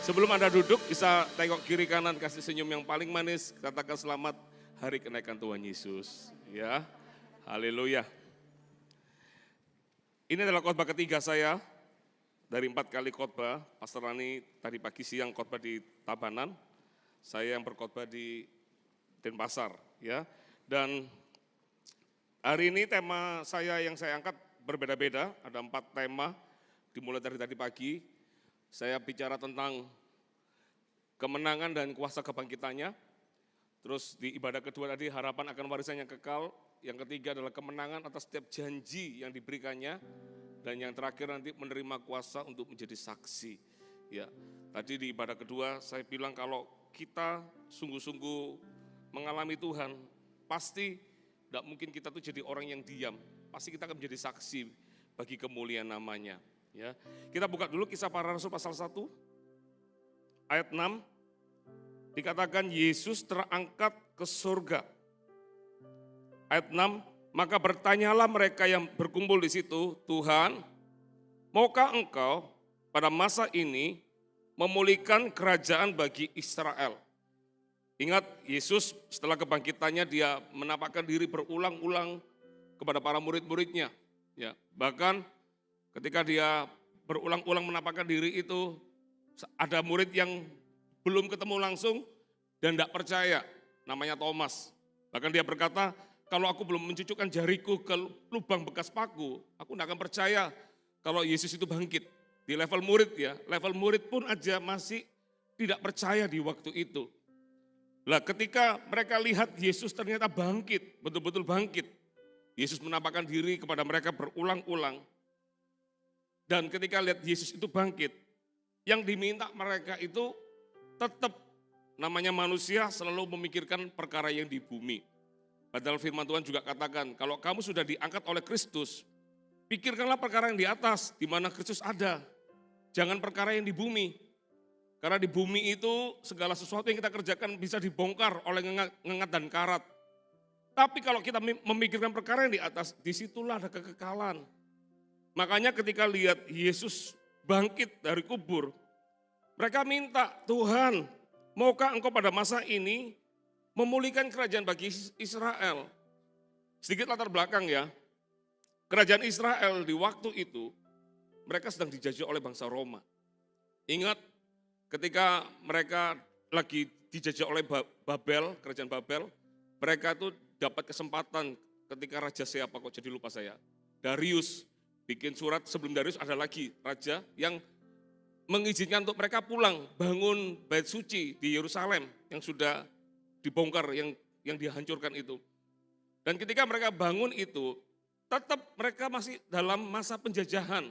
Sebelum Anda duduk, bisa tengok kiri kanan, kasih senyum yang paling manis, katakan selamat hari kenaikan Tuhan Yesus. Ya, haleluya. Ini adalah khotbah ketiga saya dari 4 kali khotbah. Pastor Rani tadi pagi siang khotbah di Tabanan, saya yang berkhotbah di Denpasar. Ya, dan hari ini tema saya yang saya angkat berbeda-beda, ada 4 tema, dimulai dari tadi pagi. Saya bicara tentang kemenangan dan kuasa kebangkitannya. Terus di ibadah kedua tadi harapan akan warisan yang kekal. Yang ketiga adalah kemenangan atas setiap janji yang diberikannya. Dan yang terakhir nanti menerima kuasa untuk menjadi saksi. Ya, tadi di ibadah kedua saya bilang kalau kita sungguh-sungguh mengalami Tuhan, pasti tidak mungkin kita tuh jadi orang yang diam. Pasti kita akan menjadi saksi bagi kemuliaan namanya. Ya, kita buka dulu Kisah Para Rasul pasal 1 ayat 6. Dikatakan Yesus terangkat ke surga. Ayat 6, maka bertanyalah mereka yang berkumpul di situ, Tuhan, maukah Engkau pada masa ini memulihkan kerajaan bagi Israel? Ingat, Yesus setelah kebangkitannya dia menampakkan diri berulang-ulang kepada para murid-muridnya. Ya, bahkan ketika dia berulang-ulang menampakkan diri itu, ada murid yang belum ketemu langsung dan tidak percaya, namanya Thomas. Bahkan dia berkata, kalau aku belum mencucukkan jariku ke lubang bekas paku, aku tidak akan percaya kalau Yesus itu bangkit. Di level murid ya, level murid pun aja masih tidak percaya di waktu itu. Lah ketika mereka lihat Yesus ternyata bangkit, betul-betul bangkit. Yesus menampakkan diri kepada mereka berulang-ulang. Dan ketika lihat Yesus itu bangkit, yang diminta mereka itu tetap namanya manusia selalu memikirkan perkara yang di bumi. Padahal firman Tuhan juga katakan, kalau kamu sudah diangkat oleh Kristus, pikirkanlah perkara yang di atas, di mana Kristus ada. Jangan perkara yang di bumi. Karena di bumi itu segala sesuatu yang kita kerjakan bisa dibongkar oleh ngengat dan karat. Tapi kalau kita memikirkan perkara yang di atas, disitulah ada kekekalan. Makanya ketika lihat Yesus bangkit dari kubur, mereka minta, Tuhan, maukah Engkau pada masa ini memulihkan kerajaan bagi Israel? Sedikit latar belakang ya, kerajaan Israel di waktu itu, mereka sedang dijajah oleh bangsa Roma. Ingat ketika mereka lagi dijajah oleh Babel, kerajaan Babel, mereka itu dapat kesempatan ketika raja siapa kok jadi lupa saya, Darius, bikin surat. Sebelum Darius ada lagi raja yang mengizinkan untuk mereka pulang, bangun bait suci di Yerusalem yang sudah dibongkar, yang dihancurkan itu. Dan ketika mereka bangun itu, tetap mereka masih dalam masa penjajahan.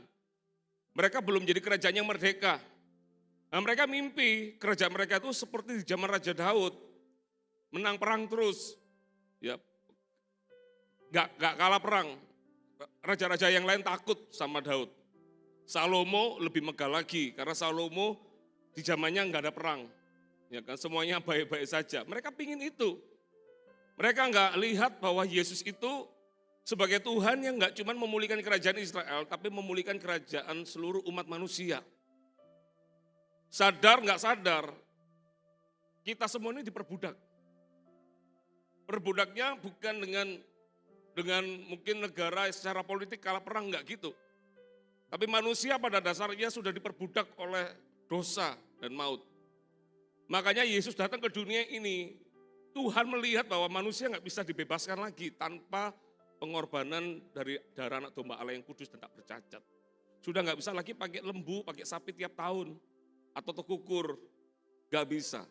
Mereka belum jadi kerajaan yang merdeka. Nah, mereka mimpi kerajaan mereka itu seperti di zaman Raja Daud, menang perang terus, ya, nggak kalah perang. Raja-raja yang lain takut sama Daud. Salomo lebih megah lagi karena Salomo di zamannya nggak ada perang, ya kan, semuanya baik-baik saja. Mereka pingin itu. Mereka nggak lihat bahwa Yesus itu sebagai Tuhan yang nggak cuma memulihkan kerajaan Israel, tapi memulihkan kerajaan seluruh umat manusia. Sadar nggak sadar, kita semua ini diperbudak. Perbudaknya bukan dengan mungkin negara secara politik kalah perang, enggak gitu. Tapi manusia pada dasarnya sudah diperbudak oleh dosa dan maut. Makanya Yesus datang ke dunia ini, Tuhan melihat bahwa manusia enggak bisa dibebaskan lagi tanpa pengorbanan dari darah anak domba Allah yang kudus dan tak bercacat. Sudah enggak bisa lagi pakai lembu, pakai sapi tiap tahun, atau tekukur, enggak bisa.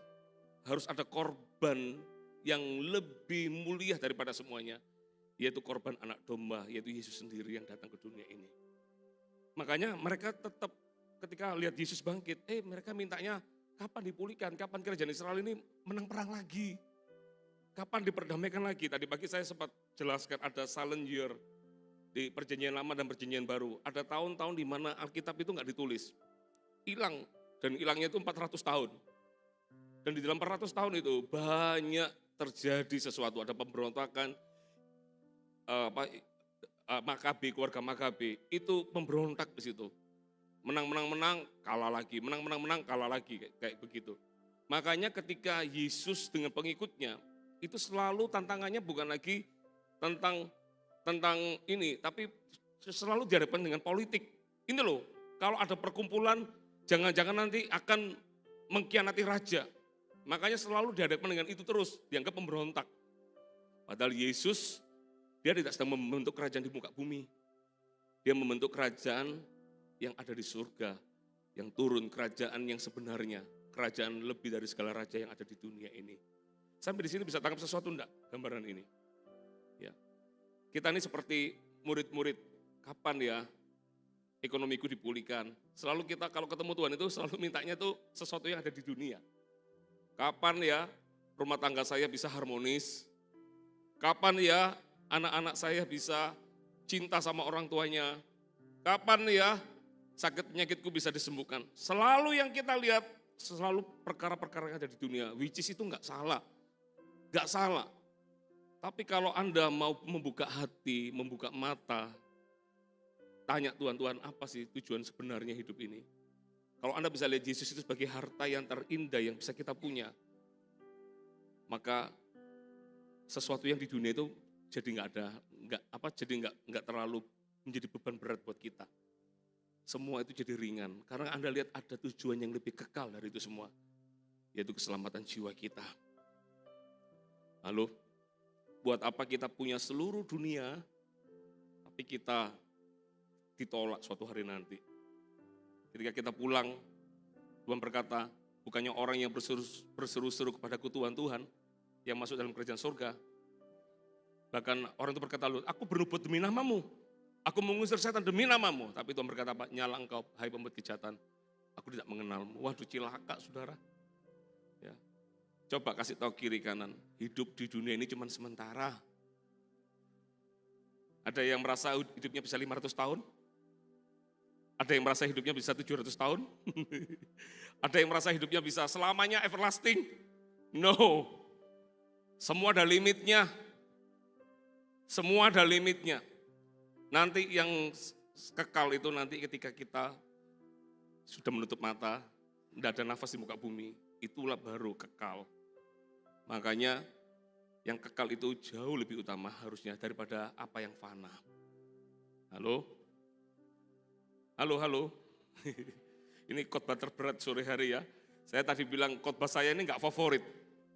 Harus ada korban yang lebih mulia daripada semuanya, yaitu korban anak domba, yaitu Yesus sendiri yang datang ke dunia ini. Makanya mereka tetap ketika lihat Yesus bangkit, mereka mintanya kapan dipulihkan, kapan kerajaan Israel ini menang perang lagi, kapan diperdamaikan lagi. Tadi pagi saya sempat jelaskan ada silent year di perjanjian lama dan perjanjian baru. Ada tahun-tahun di mana Alkitab itu nggak ditulis, hilang, dan hilangnya itu 400 tahun. Dan di dalam 400 tahun itu banyak terjadi sesuatu, ada pemberontakan, Makabe, keluarga Makabe itu pemberontak di situ. menang, kalah lagi, menang, kalah lagi, kayak begitu. Makanya ketika Yesus dengan pengikutnya, itu selalu tantangannya bukan lagi tentang ini, tapi selalu dihadapkan dengan politik. Ini loh, kalau ada perkumpulan, jangan-jangan nanti akan mengkhianati raja. Makanya selalu dihadapkan dengan itu terus, dianggap pemberontak. Padahal Yesus, dia tidak sedang membentuk kerajaan di muka bumi. Dia membentuk kerajaan yang ada di surga, yang turun kerajaan yang sebenarnya, kerajaan lebih dari segala raja yang ada di dunia ini. Sampai di sini bisa tangkap sesuatu enggak gambaran ini? Ya. Kita ini seperti murid-murid, kapan ya ekonomiku dipulihkan? Selalu kita kalau ketemu Tuhan itu selalu mintanya tuh sesuatu yang ada di dunia. Kapan ya rumah tangga saya bisa harmonis? Kapan ya anak-anak saya bisa cinta sama orang tuanya? Kapan ya sakit penyakitku bisa disembuhkan? Selalu yang kita lihat, selalu perkara-perkara yang ada di dunia, which is itu enggak salah. Enggak salah. Tapi kalau Anda mau membuka hati, membuka mata, tanya Tuhan, apa sih tujuan sebenarnya hidup ini? Kalau Anda bisa lihat Yesus itu sebagai harta yang terindah yang bisa kita punya, maka sesuatu yang di dunia itu jadi nggak terlalu menjadi beban berat buat kita. Semua itu jadi ringan, karena Anda lihat ada tujuan yang lebih kekal dari itu semua, yaitu keselamatan jiwa kita. Lalu, buat apa kita punya seluruh dunia, tapi kita ditolak suatu hari nanti. Ketika kita pulang, Tuhan berkata, bukannya orang yang berseru-seru kepadaku Tuhan, yang masuk dalam kerajaan surga. Bahkan orang itu berkata, aku bernubuat demi namamu. Aku mengusir setan demi namamu. Tapi Tuhan berkata, nyala engkau, hai pembuat kejahatan. Aku tidak mengenalmu. Waduh, cilaka saudara. Ya. Coba kasih tahu kiri kanan, hidup di dunia ini cuma sementara. Ada yang merasa hidupnya bisa 500 tahun? Ada yang merasa hidupnya bisa 700 tahun? Ada yang merasa hidupnya bisa selamanya everlasting? No. Semua ada limitnya. Semua ada limitnya. Nanti yang kekal itu nanti ketika kita sudah menutup mata, tidak ada nafas di muka bumi, itulah baru kekal. Makanya yang kekal itu jauh lebih utama harusnya daripada apa yang fana. Halo? Halo. Ini khotbah terberat sore hari ya. Saya tadi bilang khotbah saya ini enggak favorit.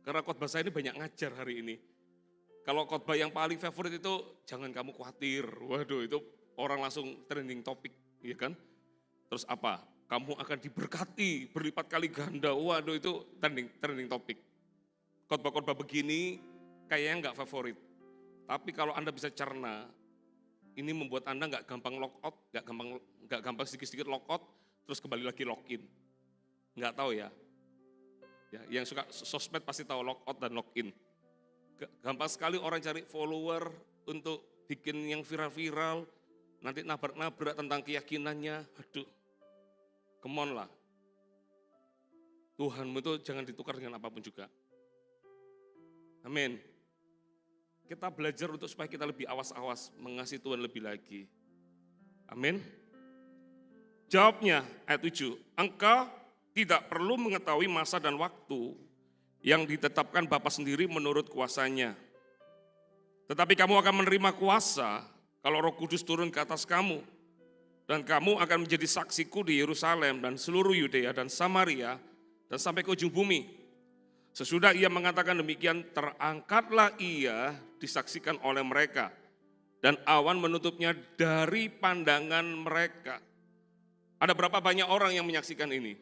Karena khotbah saya ini banyak ngajar hari ini. Kalau khotbah yang paling favorit itu jangan kamu khawatir. Waduh, itu orang langsung trending topik, ya kan? Terus apa? Kamu akan diberkati berlipat kali ganda. Waduh, itu trending topik. Khotbah-khotbah begini kayaknya enggak favorit. Tapi kalau Anda bisa cerna, ini membuat Anda enggak gampang lock out, enggak gampang sedikit-sedikit lock out, terus kembali lagi lock in. Enggak tahu ya. Yang suka sosmed pasti tahu lock out dan lock in. Gampang sekali orang cari follower untuk bikin yang viral-viral, nanti nabrak-nabrak tentang keyakinannya. Aduh, come on lah. Tuhanmu itu jangan ditukar dengan apapun juga. Amin. Kita belajar untuk supaya kita lebih awas-awas mengasihi Tuhan lebih lagi. Amin. Jawabnya ayat 7, engkau tidak perlu mengetahui masa dan waktu yang ditetapkan Bapa sendiri menurut kuasanya. Tetapi kamu akan menerima kuasa kalau Roh Kudus turun ke atas kamu. Dan kamu akan menjadi saksiku di Yerusalem dan seluruh Yudea dan Samaria dan sampai ke ujung bumi. Sesudah ia mengatakan demikian, terangkatlah ia disaksikan oleh mereka. Dan awan menutupnya dari pandangan mereka. Ada berapa banyak orang yang menyaksikan ini?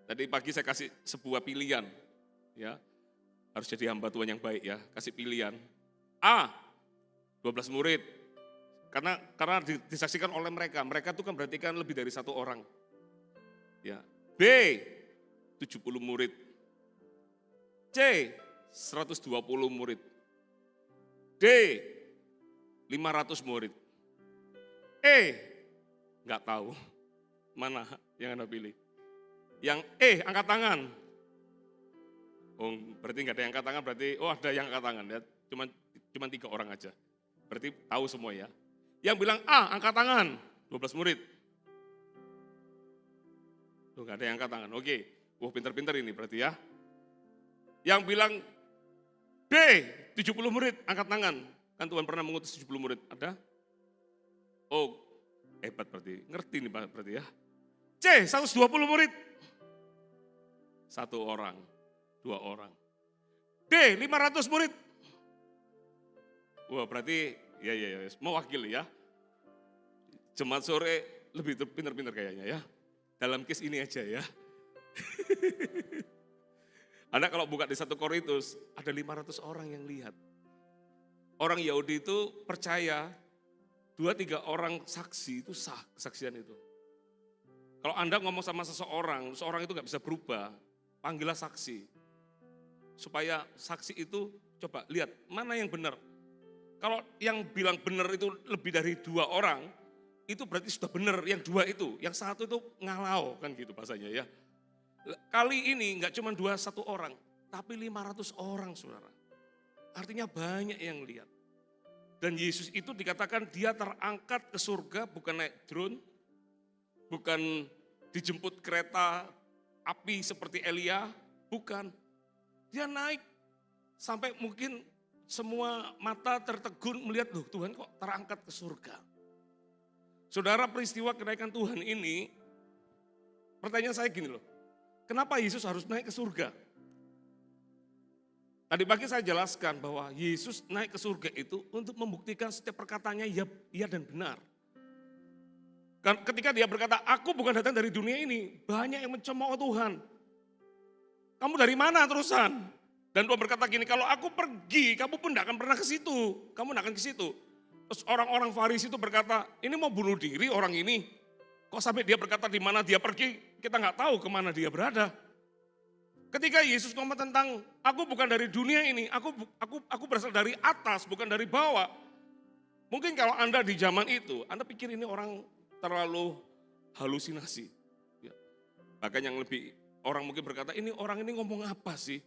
Tadi pagi saya kasih sebuah pilihan. Ya, harus jadi hamba Tuhan yang baik ya, kasih pilihan. A, 12 murid. Karena disaksikan oleh mereka itu kan berarti kan lebih dari satu orang. Ya. B, 70 murid. C, 120 murid. D, 500 murid. E, enggak tahu. Mana yang Anda pilih? Yang E, angkat tangan. Oh, berarti enggak ada yang angkat tangan, berarti ada yang angkat tangan ya. Cuma 3 orang aja. Berarti tahu semua ya. Yang bilang A, angkat tangan, 12 murid. Tuh, gak ada yang angkat tangan. Oke, wah pinter-pinter ini berarti ya. Yang bilang B, 70 murid, angkat tangan. Kan Tuhan pernah mengutus 70 murid, ada? Oh, hebat berarti, ngerti nih berarti ya. C, 120 murid. 1 orang, 2 orang. D, 500 murid. Wah berarti, ya, mewakili ya. Jemaat sore lebih pinter-pinter kayaknya ya. Dalam case ini aja ya. Anda kalau buka di 1 Korintus, ada 500 orang yang lihat. Orang Yahudi itu percaya 2-3 orang saksi itu sah kesaksian itu. Kalau Anda ngomong sama seseorang itu gak bisa berubah, panggillah saksi. Supaya saksi itu coba lihat mana yang benar. Kalau yang bilang benar itu lebih dari 2 orang, itu berarti sudah benar yang 2 itu. Yang 1 itu ngalau kan gitu bahasanya ya. Kali ini enggak cuma 1 orang, tapi 500 orang saudara. Artinya banyak yang lihat. Dan Yesus itu dikatakan dia terangkat ke surga bukan naik drone, bukan dijemput kereta api seperti Elia, bukan. Dia naik sampai mungkin semua mata tertegun melihat, loh Tuhan kok terangkat ke surga. Saudara, peristiwa kenaikan Tuhan ini, pertanyaan saya gini loh, kenapa Yesus harus naik ke surga? Tadi pagi saya jelaskan bahwa Yesus naik ke surga itu untuk membuktikan setiap perkataannya iya dan benar. Ketika dia berkata, aku bukan datang dari dunia ini, banyak yang mencemooh Tuhan. Kamu dari mana terusan? Dan Tuhan berkata gini, kalau aku pergi, kamu pun tidak akan pernah ke situ. Kamu tidak akan ke situ. Terus orang-orang Farisi itu berkata, ini mau bunuh diri orang ini. Kok sampai dia berkata di mana dia pergi, kita nggak tahu kemana dia berada. Ketika Yesus ngomong tentang, aku bukan dari dunia ini, aku berasal dari atas, bukan dari bawah. Mungkin kalau Anda di zaman itu, Anda pikir ini orang terlalu halusinasi. Ya. Bahkan yang lebih, orang mungkin berkata, ini orang ini ngomong apa sih?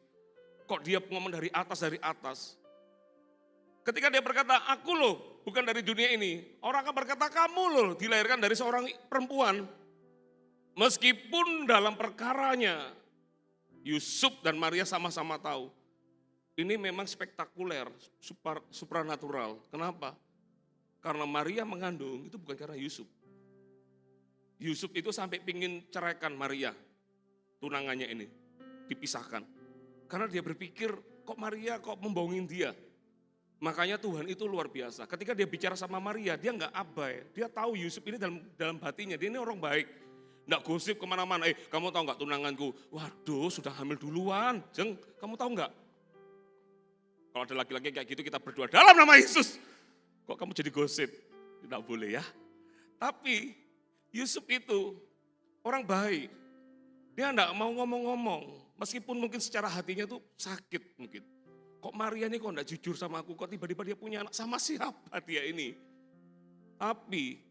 Kok dia ngomong dari atas? Ketika dia berkata, aku loh bukan dari dunia ini. Orang akan berkata, kamu loh dilahirkan dari seorang perempuan. Meskipun dalam perkaranya, Yusuf dan Maria sama-sama tahu. Ini memang spektakuler, supranatural. Kenapa? Karena Maria mengandung, itu bukan karena Yusuf. Yusuf itu sampai pingin ceraikan Maria, tunangannya ini, dipisahkan. Karena dia berpikir, kok Maria kok membohongin dia. Makanya Tuhan itu luar biasa. Ketika dia bicara sama Maria, dia nggak abai. Dia tahu Yusuf ini dalam hatinya, dia ini orang baik. Nggak gosip kemana-mana, kamu tahu nggak tunanganku? Waduh, sudah hamil duluan, Jeng, kamu tahu nggak? Kalau ada laki-laki kayak gitu kita berdoa dalam nama Yesus. Kok kamu jadi gosip? Tidak boleh ya. Tapi Yusuf itu orang baik. Dia nggak mau ngomong-ngomong, meskipun mungkin secara hatinya tuh sakit mungkin. Kok Maria ini kok nggak jujur sama aku? Kok tiba-tiba dia punya anak? Sama siapa dia ini? Tapi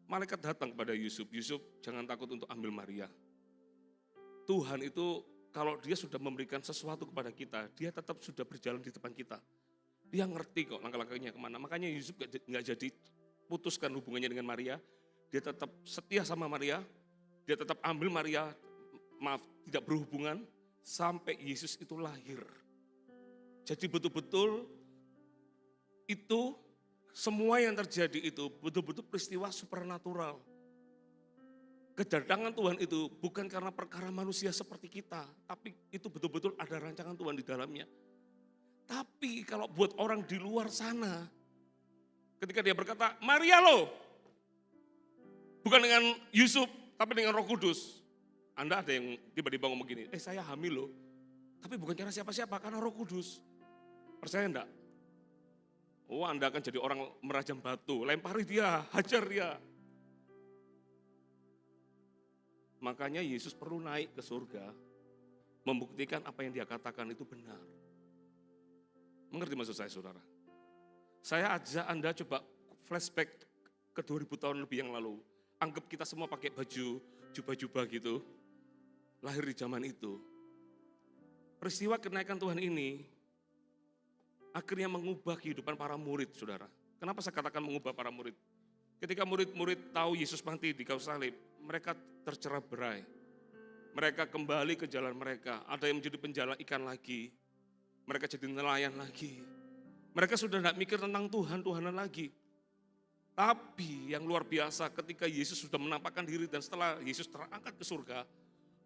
malaikat datang kepada Yusuf, Yusuf jangan takut untuk ambil Maria. Tuhan itu kalau dia sudah memberikan sesuatu kepada kita, dia tetap sudah berjalan di depan kita. Dia ngerti kok langkah-langkahnya kemana. Makanya Yusuf nggak jadi putuskan hubungannya dengan Maria. Dia tetap setia sama Maria, dia tetap ambil Maria, tidak berhubungan, sampai Yesus itu lahir. Jadi betul-betul itu semua yang terjadi itu betul-betul peristiwa supernatural. Kedatangan Tuhan itu bukan karena perkara manusia seperti kita, tapi itu betul-betul ada rancangan Tuhan di dalamnya. Tapi kalau buat orang di luar sana, ketika dia berkata, Maria loh, bukan dengan Yusuf, tapi dengan Roh Kudus. Anda ada yang tiba-tiba ngomong gini, saya hamil loh, tapi bukan karena siapa-siapa, karena Roh Kudus. Percaya enggak? Oh, Anda akan jadi orang merajam batu, lempari dia, hajar dia. Makanya Yesus perlu naik ke surga, membuktikan apa yang dia katakan itu benar. Mengerti maksud saya, saudara? Saya ajak Anda coba flashback ke 2000 tahun lebih yang lalu. Anggap kita semua pakai baju, jubah-jubah gitu. Lahir di zaman itu. Peristiwa kenaikan Tuhan ini akhirnya mengubah kehidupan para murid, saudara. Kenapa saya katakan mengubah para murid? Ketika murid-murid tahu Yesus mati di kayu salib, mereka tercerai berai. Mereka kembali ke jalan mereka. Ada yang menjadi penjala ikan lagi. Mereka jadi nelayan lagi. Mereka sudah tidak mikir tentang Tuhan-Tuhanan lagi. Tapi yang luar biasa ketika Yesus sudah menampakkan diri dan setelah Yesus terangkat ke surga,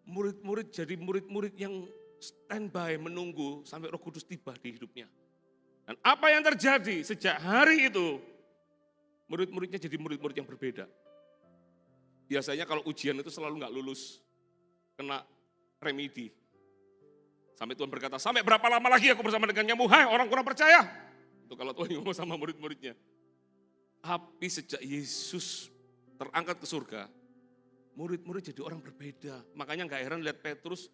murid-murid jadi murid-murid yang standby menunggu sampai Roh Kudus tiba di hidupnya. Dan apa yang terjadi sejak hari itu, murid-muridnya jadi murid-murid yang berbeda. Biasanya kalau ujian itu selalu nggak lulus, kena remedi. Sampai Tuhan berkata, sampai berapa lama lagi aku bersama denganmu, hai orang kurang percaya. Itu kalau Tuhan ngomong sama murid-muridnya. Tapi sejak Yesus terangkat ke surga, murid-murid jadi orang berbeda. Makanya gak heran lihat Petrus,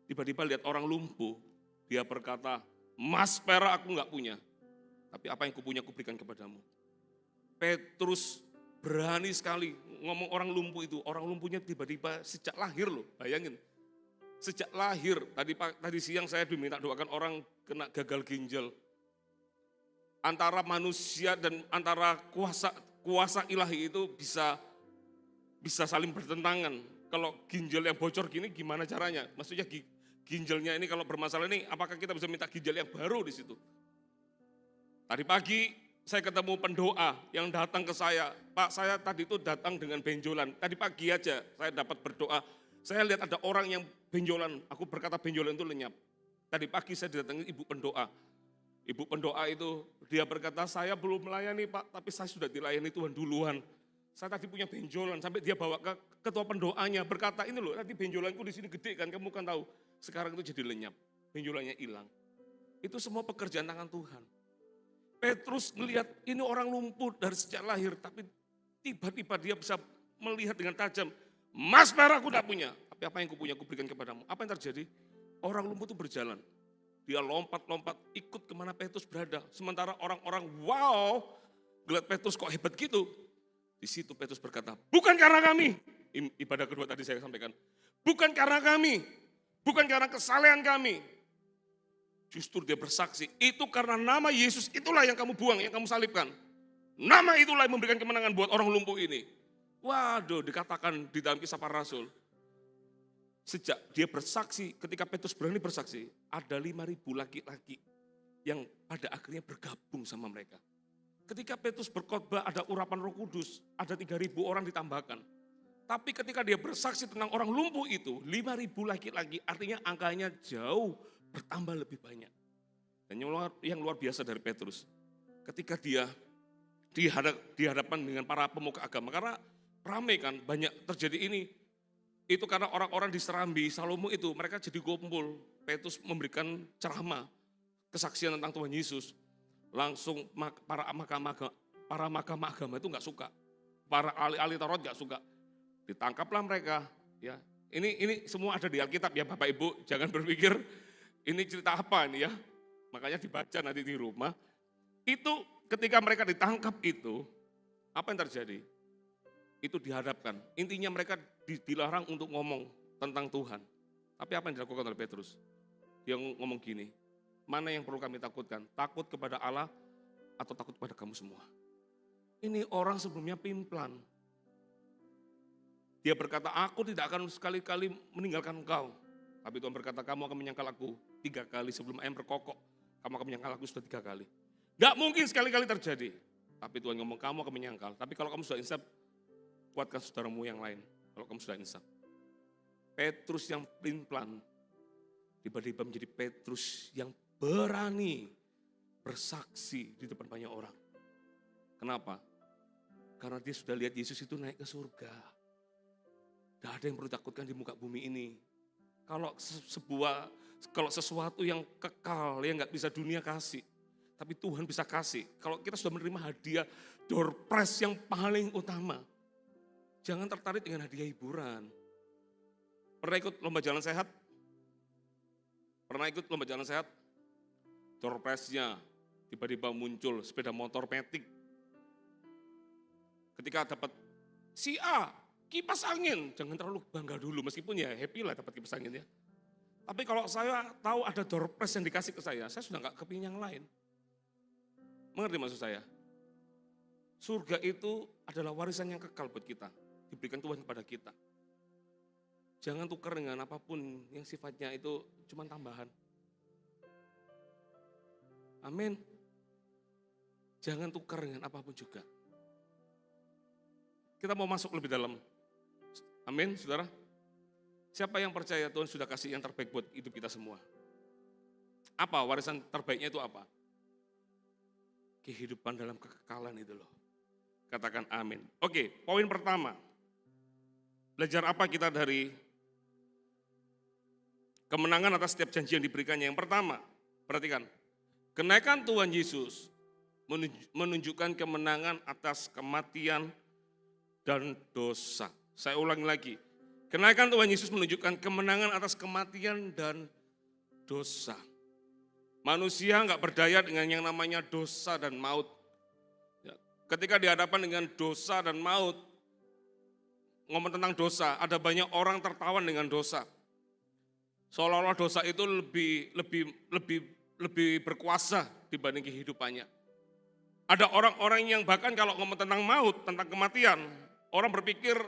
tiba-tiba lihat orang lumpuh. Dia berkata, emas perak aku gak punya. Tapi apa yang kupunya kuberikan kepadamu. Petrus berani sekali ngomong orang lumpuh itu. Orang lumpuhnya tiba-tiba sejak lahir loh, bayangin. Sejak lahir, tadi siang saya diminta doakan orang kena gagal ginjal. Antara manusia dan antara kuasa ilahi itu bisa saling bertentangan. Kalau ginjal yang bocor gini gimana caranya? Maksudnya ginjalnya ini kalau bermasalah ini apakah kita bisa minta ginjal yang baru di situ? Tadi pagi saya ketemu pendoa yang datang ke saya. Pak, saya tadi itu datang dengan benjolan. Tadi pagi aja saya dapat berdoa. Saya lihat ada orang yang benjolan, aku berkata benjolan itu lenyap. Tadi pagi saya didatangi ibu pendoa. Ibu pendoa itu dia berkata, saya belum melayani Pak, tapi saya sudah dilayani Tuhan duluan. Saya tadi punya benjolan, sampai dia bawa ke ketua pendoanya, berkata ini loh, tadi benjolanku di sini gede kan, kamu kan tahu. Sekarang itu jadi lenyap, benjolannya hilang. Itu semua pekerjaan tangan Tuhan. Petrus melihat ini orang lumpuh dari sejak lahir, tapi tiba-tiba dia bisa melihat dengan tajam. Emas perak aku tidak punya, tapi apa yang kupunya kuberikan kepadamu. Apa yang terjadi? Orang lumpuh itu berjalan. Dia lompat-lompat ikut kemana Petrus berada. Sementara orang-orang wow, ngeliat Petrus kok hebat gitu. Di situ Petrus berkata, bukan karena kami. Ibadah kedua tadi saya sampaikan. Bukan karena kami, bukan karena kesalehan kami. Justru dia bersaksi, itu karena nama Yesus itulah yang kamu buang, yang kamu salibkan. Nama itulah yang memberikan kemenangan buat orang lumpuh ini. Waduh, dikatakan di dalam Kisah Para Rasul. Sejak dia bersaksi, ketika Petrus berani bersaksi, ada 5.000 laki-laki yang pada akhirnya bergabung sama mereka. Ketika Petrus berkhotbah ada urapan Roh Kudus, ada 3.000 orang ditambahkan. Tapi ketika dia bersaksi tentang orang lumpuh itu, 5.000 laki-laki, artinya angkanya jauh bertambah lebih banyak. Dan yang luar biasa dari Petrus, ketika dia dihadapkan dengan para pemuka agama, karena ramai kan, banyak terjadi ini. Itu karena orang-orang di Serambi, Salomo itu, mereka jadi kumpul. Petrus memberikan ceramah, kesaksian tentang Tuhan Yesus. Langsung para mahkamah agama itu gak suka. Para ahli-ahli Taurat gak suka. Ditangkaplah mereka. Ya, ini semua ada di Alkitab ya Bapak Ibu. Jangan berpikir ini cerita apa ini ya. Makanya dibaca nanti di rumah. Itu ketika mereka ditangkap itu, apa yang terjadi? Itu dihadapkan. Intinya mereka dilarang untuk ngomong tentang Tuhan. Tapi apa yang dilakukan oleh Petrus? Dia ngomong gini, mana yang perlu kami takutkan? Takut kepada Allah atau takut kepada kamu semua? Ini orang sebelumnya pimplan. Dia berkata, aku tidak akan sekali-kali meninggalkan engkau. Tapi Tuhan berkata, kamu akan menyangkal aku 3 kali sebelum ayam berkokok. Kamu akan menyangkal aku sudah 3 kali. Gak mungkin sekali-kali terjadi. Tapi Tuhan ngomong, kamu akan menyangkal. Tapi kalau kamu sudah insaf, kuatkan saudaramu yang lain. Kalau kamu sudah insaf. Petrus yang pelin-pelan, tiba-tiba menjadi Petrus yang berani bersaksi di depan banyak orang. Kenapa? Karena dia sudah lihat Yesus itu naik ke surga. Tidak ada yang perlu takutkan di muka bumi ini. Kalau sesuatu yang kekal, yang gak bisa dunia kasih. Tapi Tuhan bisa kasih. Kalau kita sudah menerima hadiah, door prize yang paling utama. Jangan tertarik dengan hadiah hiburan. Pernah ikut lomba jalan sehat? Pernah ikut lomba jalan sehat? Door prize-nya tiba-tiba muncul sepeda motor Matic. Ketika dapat si A, kipas angin, jangan terlalu bangga dulu, meskipun ya happy lah dapat kipas angin ya. Tapi kalau saya tahu ada door prize yang dikasih ke saya sudah gak kepingin yang lain. Mengerti maksud saya? Surga itu adalah warisan yang kekal buat kita, diberikan Tuhan kepada kita. Jangan tukar dengan apapun yang sifatnya itu cuma tambahan. Amin. Jangan tukar dengan apapun juga. Kita mau masuk lebih dalam. Amin, saudara. Siapa yang percaya Tuhan sudah kasih yang terbaik buat hidup kita semua? Apa warisan terbaiknya itu apa? Kehidupan dalam kekekalan itu loh. Katakan amin. Oke, poin pertama. Belajar apa kita dari kemenangan atas setiap janji yang diberikannya? Yang pertama, perhatikan. Kenaikan Tuhan Yesus menunjukkan kemenangan atas kematian dan dosa. Saya ulangi lagi. Kenaikan Tuhan Yesus menunjukkan kemenangan atas kematian dan dosa. Manusia nggak berdaya dengan yang namanya dosa dan maut. Ketika dihadapkan dengan dosa dan maut, ngomong tentang dosa, ada banyak orang tertawan dengan dosa. Seolah-olah dosa itu lebih berkuasa dibanding kehidupannya. Ada orang-orang yang bahkan kalau ngomong tentang maut, tentang kematian, orang berpikir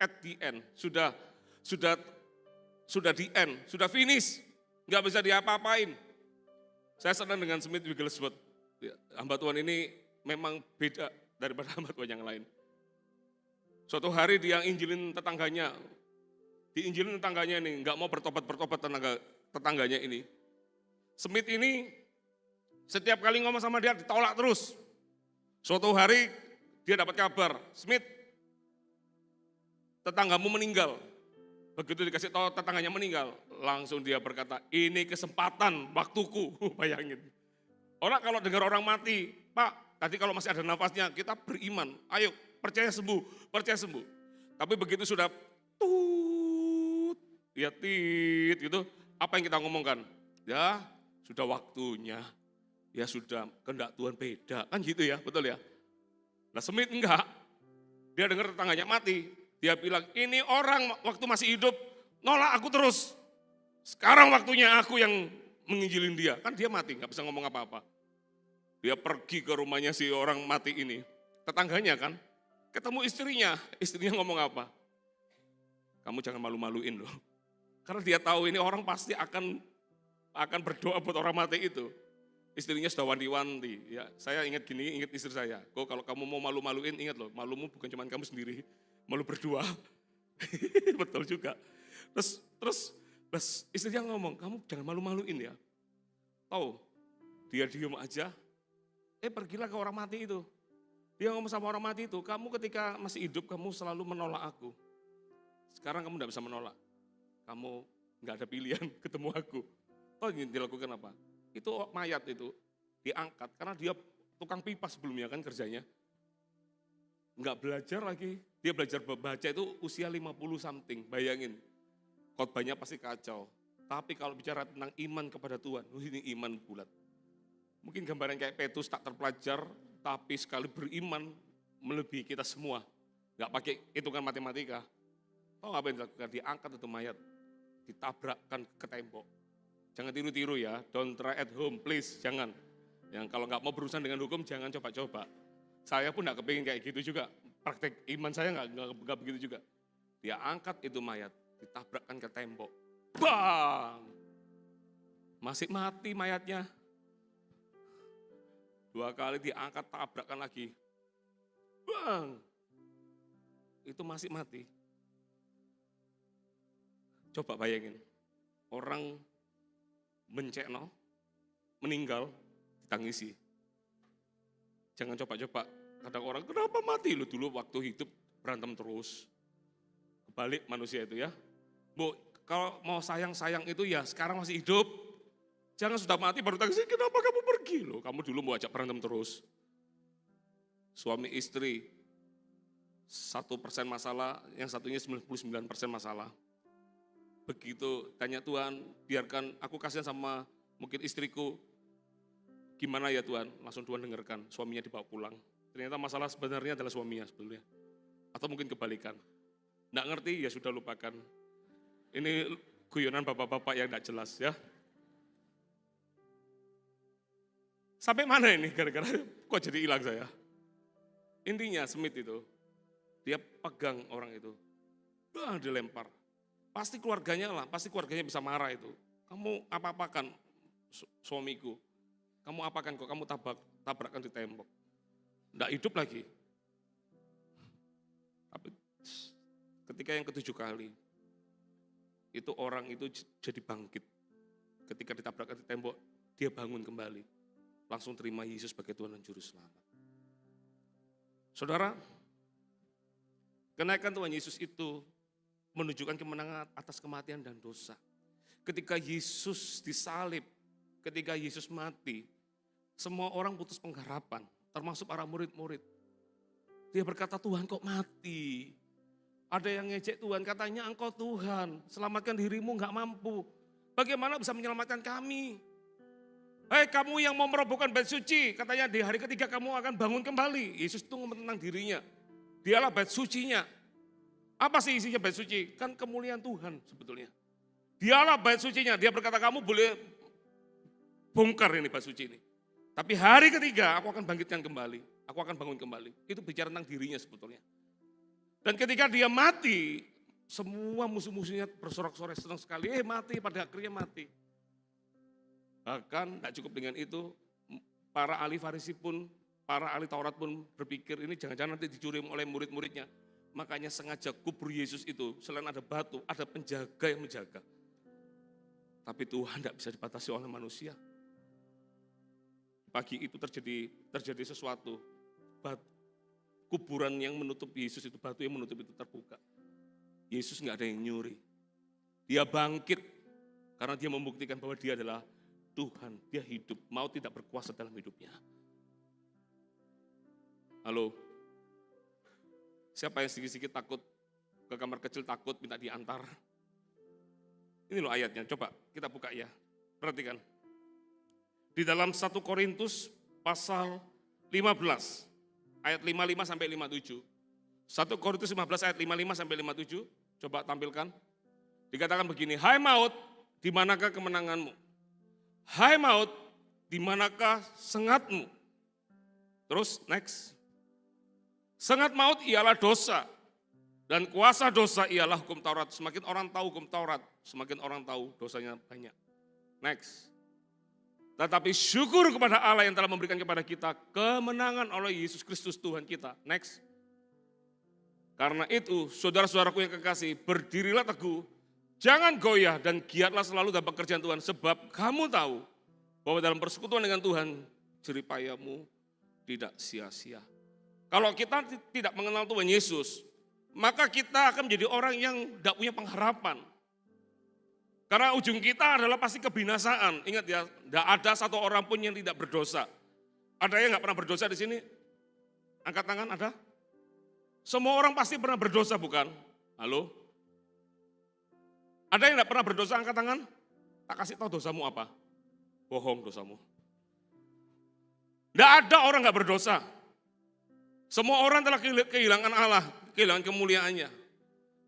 at the end, sudah di end, sudah finish, nggak bisa diapa-apain. Saya senang dengan Smith Wigglesworth. Hamba Tuhan ini memang beda daripada hamba Tuhan yang lain. Suatu hari dia injilin tetangganya, diinjilin tetangganya ini, nggak mau bertobat tetangganya ini. Smith ini setiap kali ngomong sama dia ditolak terus. Suatu hari dia dapat kabar, Smith, tetanggamu meninggal. Begitu dikasih tahu tetangganya meninggal, langsung dia berkata, ini kesempatan waktuku. Bayangin. Orang kalau dengar orang mati, Pak, tadi kalau masih ada nafasnya, kita beriman. Ayo, percaya sembuh. Tapi begitu sudah gitu, apa yang kita ngomongkan? Ya, sudah waktunya. Ya sudah, kehendak Tuhan beda. Kan gitu ya, betul ya? Nah Smith enggak. Dia dengar tetangganya mati. Dia bilang, ini orang waktu masih hidup, nolak aku terus. Sekarang waktunya aku yang menginjilin dia. Kan dia mati, nggak bisa ngomong apa-apa. Dia pergi ke rumahnya si orang mati ini. Tetangganya kan, ketemu istrinya ngomong apa? Kamu jangan malu-maluin loh. Karena dia tahu ini orang pasti akan berdoa buat orang mati itu. Istrinya sudah wanti-wanti. Ya, saya ingat istri saya. Kok kalau kamu mau malu-maluin, ingat loh, malumu bukan cuma kamu sendiri, malu berdua. Betul juga. Terus istrinya ngomong, kamu jangan malu-maluin ya. Tahu, dia diem aja. Pergilah ke orang mati itu. Dia ngomong sama orang mati itu, kamu ketika masih hidup kamu selalu menolak aku. Sekarang kamu tidak bisa menolak. Kamu nggak ada pilihan ketemu aku. Tahu yang dilakukan apa? Itu mayat itu diangkat karena dia tukang pipa sebelumnya kan kerjanya. Enggak belajar lagi, dia belajar baca itu usia 50 something, bayangin. Khotbahnya pasti kacau. Tapi kalau bicara tentang iman kepada Tuhan, ini iman bulat. Mungkin gambaran kayak Petrus tak terpelajar, tapi sekali beriman melebihi kita semua. Enggak pakai hitungan matematika. Tahu apa yang dilakukan? Diangkat itu mayat, ditabrakkan ke tembok. Jangan tiru-tiru ya, don't try at home, please, jangan. Yang kalau nggak mau berurusan dengan hukum, jangan coba-coba. Saya pun nggak kepingin kayak gitu juga, praktek iman saya nggak begitu juga. Dia angkat itu mayat, ditabrakkan ke tembok. Bang! Masih mati mayatnya. 2 kali diangkat, tabrakkan lagi. Bang! Itu masih mati. Coba bayangin, orang mencekno, meninggal, ditangisi. Jangan coba-coba, kadang orang kenapa mati? Lu dulu waktu hidup berantem terus. Kebalik manusia itu ya. Bu, kalau mau sayang-sayang itu ya sekarang masih hidup. Jangan sudah mati baru tangisi, kenapa kamu pergi? Loh, kamu dulu mau ajak berantem terus. Suami istri, 1% masalah, yang satunya 99% masalah. Begitu tanya Tuhan, biarkan aku kasihan sama mungkin istriku. Gimana ya Tuhan? Langsung Tuhan dengarkan, suaminya dibawa pulang. Ternyata masalah sebenarnya adalah suaminya sebetulnya. Atau mungkin kebalikan. Nggak ngerti, ya sudah lupakan. Ini guyonan bapak-bapak yang nggak jelas ya. Sampai mana ini gara-gara kok jadi hilang saya? Intinya Smith itu, dia pegang orang itu. Dilempar. pasti keluarganya bisa marah itu. Kamu apa-apakan suamiku, kamu apakan kok, kamu tabrakan di tembok. Nggak hidup lagi. Tapi ketika yang ke-7 kali, itu orang itu jadi bangkit. Ketika ditabrakkan di tembok, dia bangun kembali. Langsung terima Yesus sebagai Tuhan dan Juru Selamat. Saudara, kenaikan Tuhan Yesus itu menunjukkan kemenangan atas kematian dan dosa. Ketika Yesus disalib, ketika Yesus mati, semua orang putus pengharapan, termasuk para murid-murid. Dia berkata, Tuhan kok mati? Ada yang ngejek Tuhan, katanya engkau Tuhan, selamatkan dirimu enggak mampu. Bagaimana bisa menyelamatkan kami? Hei kamu yang mau merobohkan bait suci, katanya di hari ketiga kamu akan bangun kembali. Yesus itu ngomong tentang dirinya. Dialah bait sucinya. Apa sih isinya bait suci? Kan kemuliaan Tuhan sebetulnya. Dialah bait sucinya. Dia berkata kamu boleh bongkar ini bait suci ini. Tapi hari ketiga aku akan bangkitkan kembali. Aku akan bangun kembali. Itu bicara tentang dirinya sebetulnya. Dan ketika dia mati, semua musuh-musuhnya bersorak-sorai senang sekali. Mati, pada akhirnya mati. Bahkan tidak cukup dengan itu, para ahli Farisi pun, para ahli Taurat pun berpikir ini jangan-jangan nanti dicuri oleh murid-muridnya. Makanya sengaja kubur Yesus itu, selain ada batu, ada penjaga yang menjaga. Tapi Tuhan tidak bisa dibatasi oleh manusia. Pagi itu terjadi sesuatu. Kuburan yang menutup Yesus itu, batu yang menutup itu terbuka. Yesus nggak ada yang nyuri. Dia bangkit karena dia membuktikan bahwa dia adalah Tuhan. Dia hidup, mau tidak berkuasa dalam hidupnya. Halo, siapa yang sedikit-sedikit takut ke kamar kecil, takut minta diantar? Ini loh ayatnya, coba kita buka ya. Perhatikan. Di dalam 1 Korintus pasal 15, ayat 55 sampai 57. 1 Korintus 15 ayat 55 sampai 57, coba tampilkan. Dikatakan begini, hai maut, di manakah kemenanganmu? Hai maut, di manakah sengatmu? Terus next. Sengat maut ialah dosa. Dan kuasa dosa ialah hukum Taurat. Semakin orang tahu hukum Taurat, semakin orang tahu dosanya banyak. Next. Tetapi syukur kepada Allah yang telah memberikan kepada kita kemenangan oleh Yesus Kristus Tuhan kita. Next. Karena itu, saudara-saudaraku yang kekasih, berdirilah teguh, jangan goyah dan giatlah selalu dalam pekerjaan Tuhan. Sebab kamu tahu bahwa dalam persekutuan dengan Tuhan, jeripayamu tidak sia-sia. Kalau kita tidak mengenal Tuhan Yesus, maka kita akan menjadi orang yang tidak punya pengharapan. Karena ujung kita adalah pasti kebinasaan. Ingat ya, tidak ada satu orang pun yang tidak berdosa. Ada yang nggak pernah berdosa di sini? Angkat tangan, ada? Semua orang pasti pernah berdosa, bukan? Halo? Ada yang nggak pernah berdosa, angkat tangan? Tak kasih tahu dosamu apa? Bohong dosamu. Tidak ada orang nggak berdosa. Semua orang telah kehilangan Allah, kehilangan kemuliaannya.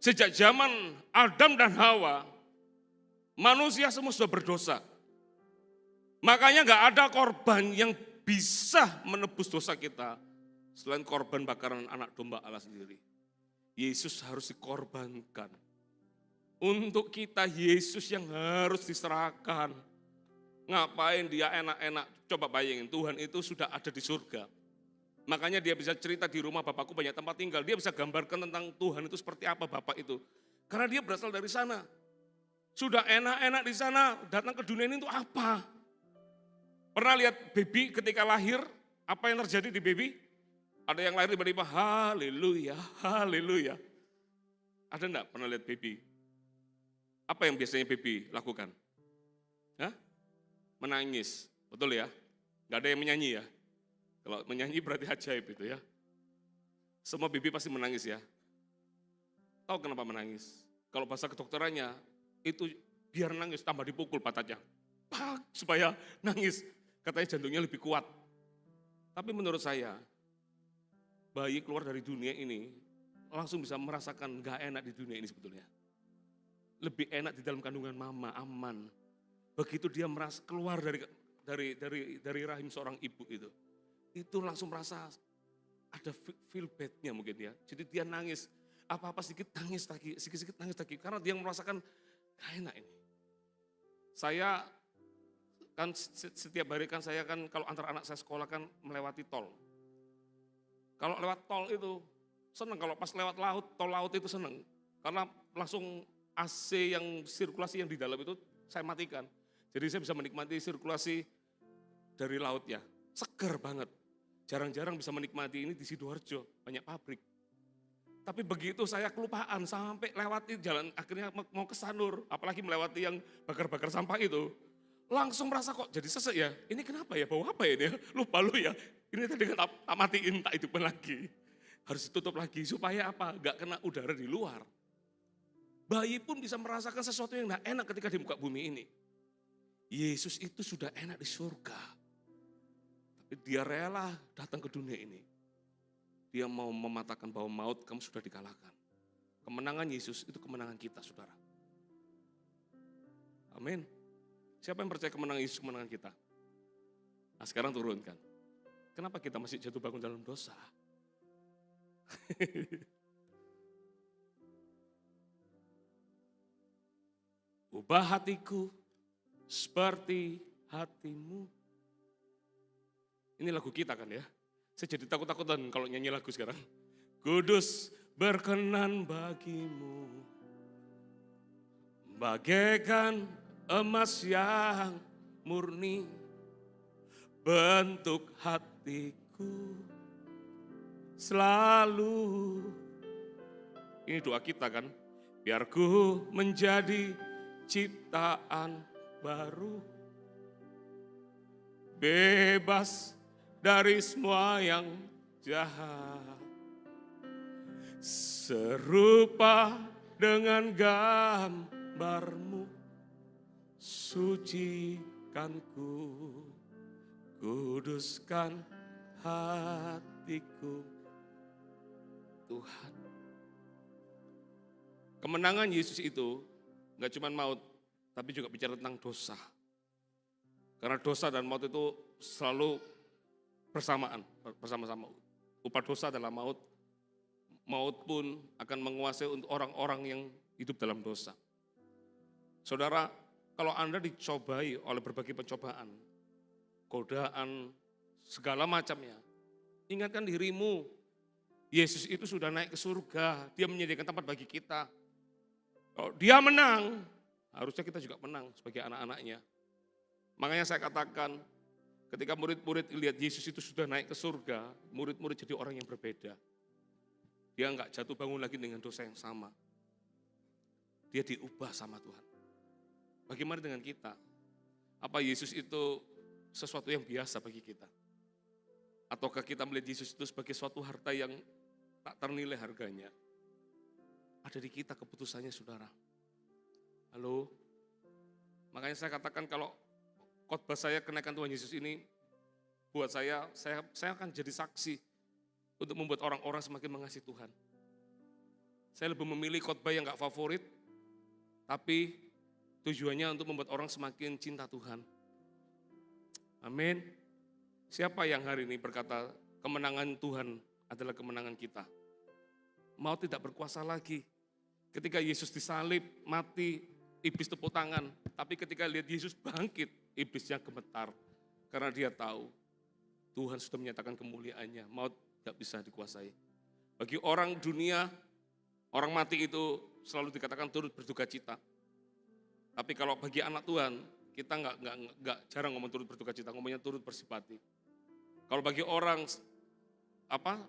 Sejak zaman Adam dan Hawa, manusia semua sudah berdosa. Makanya nggak ada korban yang bisa menebus dosa kita selain korban bakaran anak domba Allah sendiri. Yesus harus dikorbankan. Untuk kita Yesus yang harus diserahkan. Ngapain dia enak-enak? Coba bayangin, Tuhan itu sudah ada di surga. Makanya dia bisa cerita di rumah Bapakku banyak tempat tinggal. Dia bisa gambarkan tentang Tuhan itu seperti apa Bapak itu. Karena dia berasal dari sana. Sudah enak-enak di sana, datang ke dunia ini untuk apa? Pernah lihat baby ketika lahir, apa yang terjadi di baby? Ada yang lahir tiba-tiba, haleluya, haleluya. Ada enggak pernah lihat baby? Apa yang biasanya baby lakukan? Hah? Menangis, betul ya? Enggak ada yang menyanyi ya? Kalau menyanyi berarti ajaib itu ya. Semua baby pasti menangis ya. Tahu kenapa menangis? Kalau bahasa kedokterannya, itu biar nangis, tambah dipukul patahnya. Pak, supaya nangis. Katanya jantungnya lebih kuat. Tapi menurut saya, bayi keluar dari dunia ini, langsung bisa merasakan gak enak di dunia ini sebetulnya. Lebih enak di dalam kandungan mama, aman. Begitu dia merasa keluar dari rahim seorang ibu itu langsung merasa ada feel bad-nya mungkin ya. Jadi dia nangis. Apa-apa sedikit nangis lagi, sedikit-sedikit nangis lagi. Karena dia merasakan, gak enak ini. Saya kan setiap hari kan saya kan kalau antar anak saya sekolah kan melewati tol. Kalau lewat tol itu senang, kalau pas lewat laut, tol laut itu senang. Karena langsung AC yang sirkulasi yang di dalam itu saya matikan. Jadi saya bisa menikmati sirkulasi dari laut ya. Seger banget. Jarang-jarang bisa menikmati ini di Sidoarjo, banyak pabrik. Tapi begitu saya kelupaan sampai lewati jalan, akhirnya mau ke Sanur, apalagi melewati yang bakar-bakar sampah itu. Langsung merasa kok jadi sesek ya, ini kenapa ya, bau apa ya ini ya, lupa lu ya. Ini tadi kan tak matiin, tak hidupin lagi. Harus ditutup lagi, supaya apa, gak kena udara di luar. Bayi pun bisa merasakan sesuatu yang gak enak ketika di muka bumi ini. Yesus itu sudah enak di surga. Tapi dia rela datang ke dunia ini. Dia mau mematahkan bahwa maut kamu sudah dikalahkan. Kemenangan Yesus itu kemenangan kita, saudara. Amin. Siapa yang percaya kemenangan Yesus, kemenangan kita? Nah sekarang turunkan. Kenapa kita masih jatuh bangun dalam dosa? Ubah hatiku seperti hatimu. Ini lagu kita kan ya. Saya jadi takut-takutan kalau nyanyi lagu sekarang. Kudus berkenan bagimu, bagaikan emas yang murni, bentuk hatiku selalu. Ini doa kita kan. Biar ku menjadi ciptaan baru, bebas dari semua yang jahat, serupa dengan gambarmu, sucikanku, kuduskan hatiku, Tuhan. Kemenangan Yesus itu gak cuma maut, tapi juga bicara tentang dosa. Karena dosa dan maut itu selalu bersamaan, bersama-sama. Upah dosa adalah maut. Maut pun akan menguasai untuk orang-orang yang hidup dalam dosa. Saudara, kalau Anda dicobai oleh berbagai pencobaan, godaan, segala macamnya, ingatkan dirimu, Yesus itu sudah naik ke surga, dia menyediakan tempat bagi kita. Kalau dia menang, harusnya kita juga menang sebagai anak-anaknya. Makanya saya katakan, ketika murid-murid lihat Yesus itu sudah naik ke surga, murid-murid jadi orang yang berbeda. Dia enggak jatuh bangun lagi dengan dosa yang sama. Dia diubah sama Tuhan. Bagaimana dengan kita? Apa Yesus itu sesuatu yang biasa bagi kita? Ataukah kita melihat Yesus itu sebagai suatu harta yang tak ternilai harganya? Ada di kita keputusannya, saudara. Halo? Makanya saya katakan kalau khotbah saya kenaikan Tuhan Yesus ini, buat saya akan jadi saksi untuk membuat orang-orang semakin mengasihi Tuhan. Saya lebih memilih khotbah yang gak favorit, tapi tujuannya untuk membuat orang semakin cinta Tuhan. Amin. Siapa yang hari ini berkata kemenangan Tuhan adalah kemenangan kita? Maut tidak berkuasa lagi. Ketika Yesus disalib, mati, iblis tepuk tangan. Tapi ketika lihat Yesus bangkit, iblisnya gemetar. Karena dia tahu Tuhan sudah menyatakan kemuliaannya. Maut tidak bisa dikuasai. Bagi orang dunia, orang mati itu selalu dikatakan turut berduka cita. Tapi kalau bagi anak Tuhan, kita nggak jarang ngomong turut berduka cita, ngomongnya turut bersimpati. Kalau bagi orang,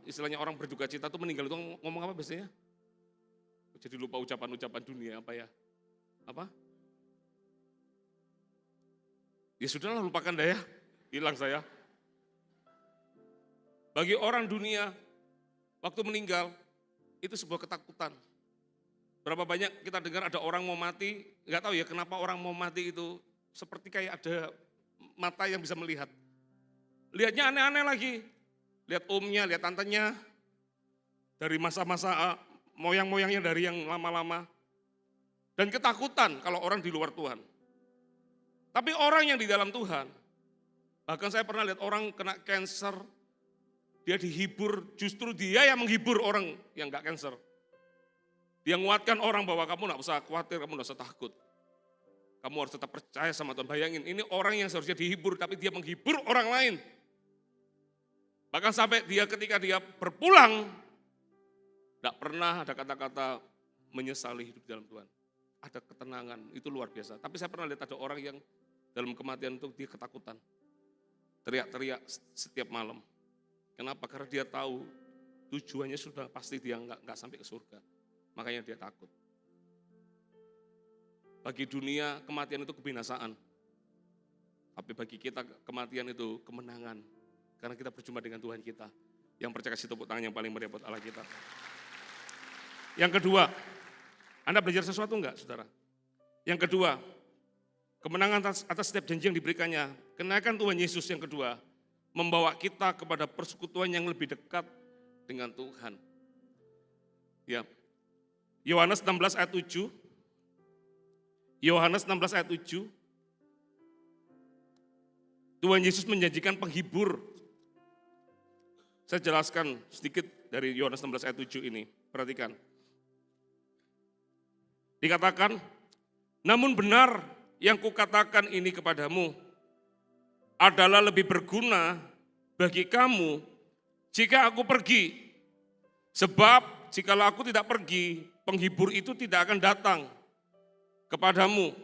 istilahnya orang berduka cita itu meninggal itu ngomong apa biasanya? Jadi lupa ucapan-ucapan dunia apa ya? Apa? Ya sudahlah, lupakan dah ya, hilang saya. Bagi orang dunia, waktu meninggal, itu sebuah ketakutan. Berapa banyak kita dengar ada orang mau mati, nggak tahu ya kenapa orang mau mati itu seperti kayak ada mata yang bisa melihat. Lihatnya aneh-aneh lagi. Lihat omnya, lihat tantenya, dari masa-masa moyang-moyangnya dari yang lama-lama. Dan ketakutan kalau orang di luar Tuhan. Tapi orang yang di dalam Tuhan, bahkan saya pernah lihat orang kena cancer, dia dihibur, justru dia yang menghibur orang yang gak cancer. Dia nguatkan orang bahwa kamu nggak usah khawatir, kamu nggak usah takut. Kamu harus tetap percaya sama Tuhan. Bayangin, ini orang yang seharusnya dihibur, tapi dia menghibur orang lain. Bahkan sampai ketika dia berpulang, tidak pernah ada kata-kata menyesali hidup dalam Tuhan. Ada ketenangan, itu luar biasa. Tapi saya pernah lihat ada orang yang dalam kematian itu dia ketakutan. Teriak-teriak setiap malam. Kenapa? Karena dia tahu tujuannya sudah pasti dia nggak sampai ke surga. Makanya dia takut. Bagi dunia kematian itu kebinasaan. Tapi bagi kita kematian itu kemenangan. Karena kita berjumpa dengan Tuhan kita. Yang percaya kasih tepuk tangan yang paling meriah buat Allah kita. Yang kedua, Anda belajar sesuatu enggak, saudara? Yang kedua, kemenangan atas setiap janji yang diberikannya. Kenaikan Tuhan Yesus yang kedua, membawa kita kepada persekutuan yang lebih dekat dengan Tuhan. Ya. Yohanes 16 ayat 7. Yohanes 16 ayat 7. Tuhan Yesus menjanjikan penghibur. Saya jelaskan sedikit dari Yohanes 16 ayat 7 ini. Perhatikan. Dikatakan, namun benar yang kukatakan ini kepadamu adalah lebih berguna bagi kamu jika aku pergi. Sebab jikalau aku tidak pergi, penghibur itu tidak akan datang kepadamu.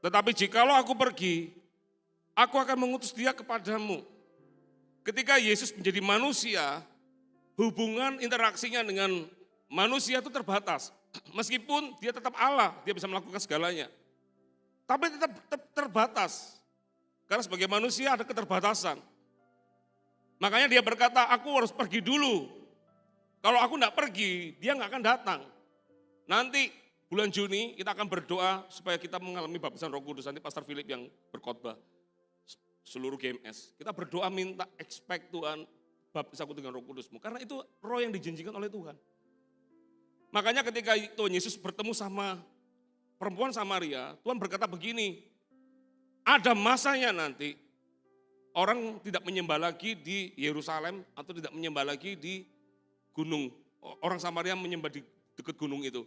Tetapi jikalau aku pergi, aku akan mengutus dia kepadamu. Ketika Yesus menjadi manusia, hubungan interaksinya dengan manusia itu terbatas. Meskipun dia tetap Allah, dia bisa melakukan segalanya. Tapi tetap terbatas. Karena sebagai manusia ada keterbatasan. Makanya dia berkata, aku harus pergi dulu. Kalau aku enggak pergi, dia enggak akan datang. Nanti bulan Juni kita akan berdoa supaya kita mengalami baptisan Roh Kudus. Nanti Pastor Philip yang berkhotbah seluruh GMS. Kita berdoa minta expect Tuhan baptis aku dengan Roh Kudusmu. Karena itu roh yang dijanjikan oleh Tuhan. Makanya ketika Tuhan Yesus bertemu sama perempuan Samaria, Tuhan berkata begini, ada masanya nanti orang tidak menyembah lagi di Yerusalem atau tidak menyembah lagi di gunung. Orang Samaria menyembah di dekat gunung itu.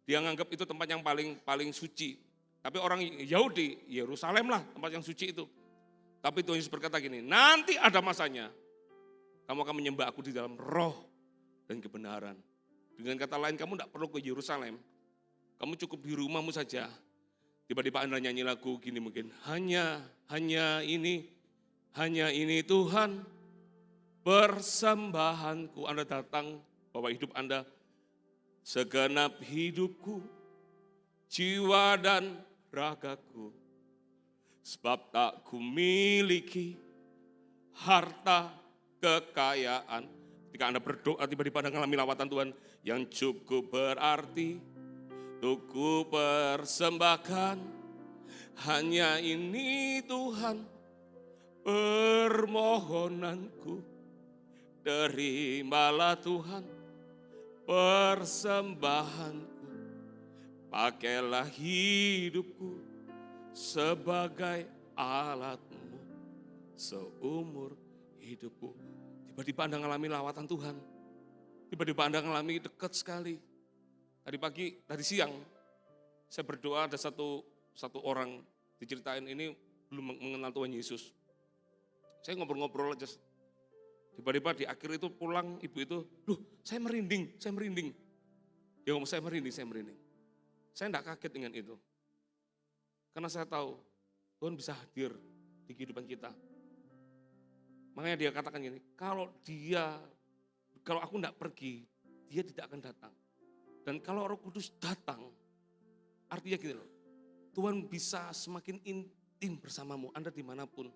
Dia menganggap itu tempat yang paling suci. Tapi orang Yahudi, Yerusalem lah tempat yang suci itu. Tapi Tuhan Yesus berkata gini, nanti ada masanya, kamu akan menyembah aku di dalam roh dan kebenaran. Dengan kata lain, kamu tidak perlu ke Yerusalem, kamu cukup di rumahmu saja. Tiba-tiba Anda nyanyi lagu gini mungkin, hanya ini Tuhan, persembahanku. Anda datang bawa hidup Anda, segenap hidupku, jiwa dan ragaku. Sebab tak kumiliki harta kekayaan. Ketika Anda berdoa tiba-tiba Anda mengalami lawatan Tuhan yang cukup berarti untuk ku persembahkan. Hanya ini Tuhan permohonanku. Terimalah Tuhan persembahanku. Pakailah hidupku sebagai alatmu seumur hidupku. Tiba-tiba Anda mengalami lawatan Tuhan. Tiba-tiba Anda mengalami dekat sekali. Tadi siang, saya berdoa ada satu orang diceritain ini belum mengenal Tuhan Yesus. Saya ngobrol-ngobrol aja. Tiba-tiba di akhir itu pulang ibu itu, saya merinding. Dia ngomong saya merinding. Saya enggak kaget dengan itu. Karena saya tahu Tuhan bisa hadir di kehidupan kita. Makanya dia katakan gini, kalau aku enggak pergi, dia tidak akan datang. Dan kalau Roh Kudus datang, artinya gini loh, Tuhan bisa semakin intim bersamamu, Anda dimanapun.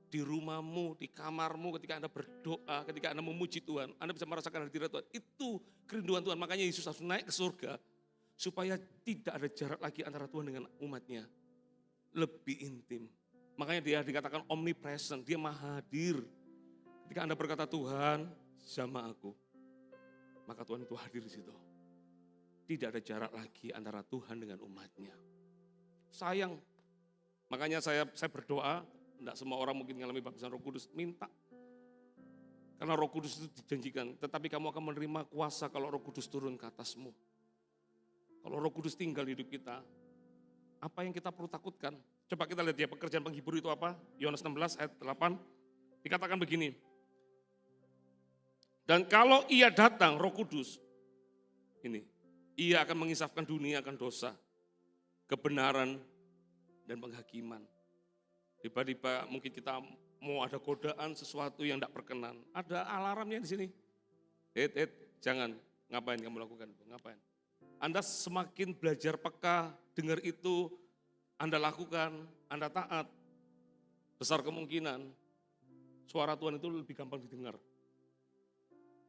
Di rumahmu, di kamarmu, ketika Anda berdoa, ketika Anda memuji Tuhan, Anda bisa merasakan hadirat Tuhan. Itu kerinduan Tuhan, makanya Yesus harus naik ke surga, supaya tidak ada jarak lagi antara Tuhan dengan umatnya. Lebih intim. Makanya dia dikatakan omnipresent, dia maha hadir. Ketika Anda berkata Tuhan, jamah aku, maka Tuhan itu hadir di situ. Tidak ada jarak lagi antara Tuhan dengan umatnya. Sayang, makanya saya berdoa, tidak semua orang mungkin mengalami baptisan Roh Kudus, minta. Karena Roh Kudus itu dijanjikan, tetapi kamu akan menerima kuasa kalau Roh Kudus turun ke atasmu. Kalau Roh Kudus tinggal di hidup kita, apa yang kita perlu takutkan? Coba kita lihat ya pekerjaan penghibur itu apa? Yohanes 16 ayat 8, dikatakan begini. Dan kalau ia datang, Roh Kudus, ini, ia akan mengisafkan dunia akan dosa, kebenaran, dan penghakiman. Tiba-tiba mungkin kita mau ada godaan sesuatu yang tidak berkenan. Ada alarmnya di sini. Jangan, ngapain kamu lakukan itu? Ngapain? Anda semakin belajar peka, dengar itu, Anda lakukan, Anda taat. Besar kemungkinan suara Tuhan itu lebih gampang didengar.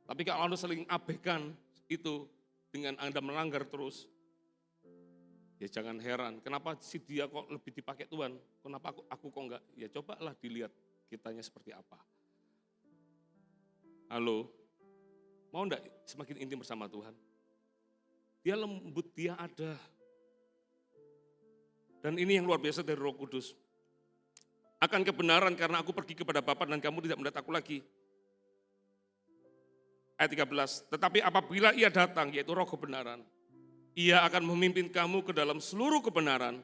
Tapi kalau Anda saling abaikan itu dengan Anda melanggar terus, ya jangan heran. Kenapa si dia kok lebih dipakai Tuhan? Kenapa aku kok enggak? Ya cobalah dilihat kitanya seperti apa. Halo, mau enggak semakin intim bersama Tuhan? Dia lembut, dia ada. Dan ini yang luar biasa dari Roh Kudus. Akan kebenaran karena aku pergi kepada Bapa dan kamu tidak mendapat aku lagi. Ayat 13, tetapi apabila ia datang, yaitu Roh kebenaran, ia akan memimpin kamu ke dalam seluruh kebenaran,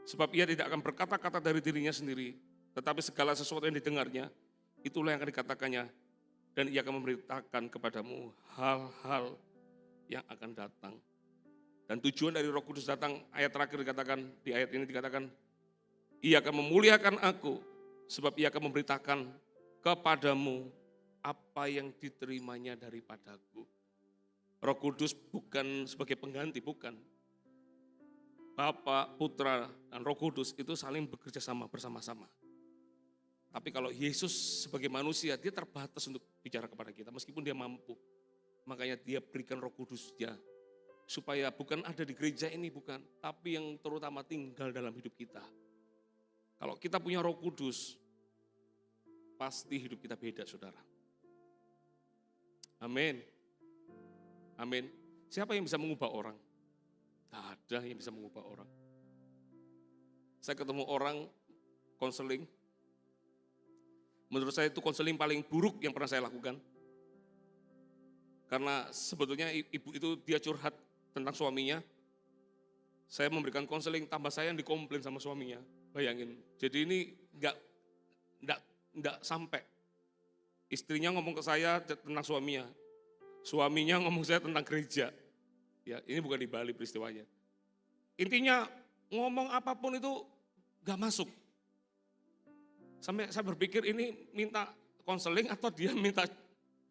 sebab ia tidak akan berkata-kata dari dirinya sendiri, tetapi segala sesuatu yang didengarnya, itulah yang akan dikatakannya, dan ia akan memberitakan kepadamu hal-hal yang akan datang. Dan tujuan dari Roh Kudus datang, ayat terakhir dikatakan, di ayat ini dikatakan, ia akan memuliakan aku, sebab ia akan memberitakan kepadamu apa yang diterimanya daripadaku. Roh Kudus bukan sebagai pengganti, bukan. Bapa, Putra, dan Roh Kudus itu saling bekerja sama bersama-sama. Tapi kalau Yesus sebagai manusia, dia terbatas untuk bicara kepada kita, meskipun dia mampu. Makanya dia berikan Roh Kudusnya, supaya bukan ada di gereja ini, bukan. Tapi yang terutama tinggal dalam hidup kita. Kalau kita punya Roh Kudus, pasti hidup kita beda, saudara. Amin. Amin. Siapa yang bisa mengubah orang? Tidak ada yang bisa mengubah orang. Saya ketemu orang konseling. Menurut saya itu konseling paling buruk yang pernah saya lakukan. Karena sebetulnya ibu itu dia curhat tentang suaminya. Saya memberikan konseling, tambah saya yang dikomplain sama suaminya. Bayangin. Jadi ini enggak sampai. Istrinya ngomong ke saya tentang suaminya. Suaminya ngomong saya tentang gereja. Ya, ini bukan di Bali peristiwanya. Intinya ngomong apapun itu gak masuk. Sampai saya berpikir ini minta konseling atau dia minta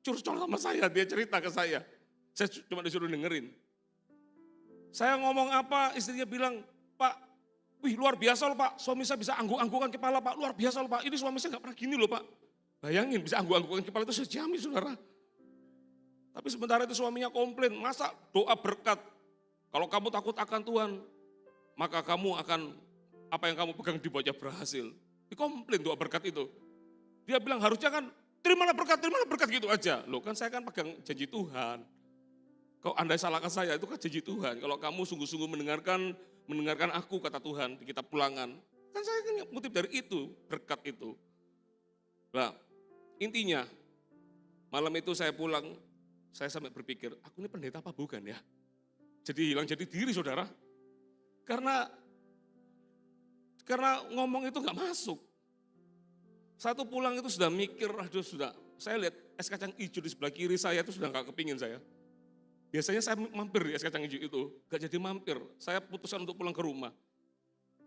curcol sama saya, dia cerita ke saya. Saya cuma disuruh dengerin. Saya ngomong apa, istrinya bilang, Pak, wih luar biasa loh Pak, suami saya bisa angguk-anggukan kepala Pak, luar biasa loh Pak, ini suami saya gak pernah gini loh Pak. Bayangin bisa angguk-anggukan kepala itu sejami saudara. Tapi sementara itu suaminya komplain, masa doa berkat, kalau kamu takut akan Tuhan, maka kamu akan, apa yang kamu pegang dibaca berhasil. Dikomplain doa berkat itu. Dia bilang harusnya kan, terimalah berkat gitu aja. Loh kan saya kan pegang janji Tuhan. Kalau Anda salahkan saya, itu kan janji Tuhan. Kalau kamu sungguh-sungguh mendengarkan aku kata Tuhan di kitab Ulangan, kan saya kan ngutip dari itu, berkat itu. Nah, intinya malam itu saya pulang, saya sampai berpikir, aku ini pendeta apa bukan ya? Jadi hilang jadi diri saudara. Karena ngomong itu gak masuk. Satu pulang itu sudah mikir, aduh sudah, saya lihat es kacang hijau di sebelah kiri saya itu sudah gak kepingin saya. Biasanya saya mampir di es kacang hijau itu, gak jadi mampir. Saya putuskan untuk pulang ke rumah.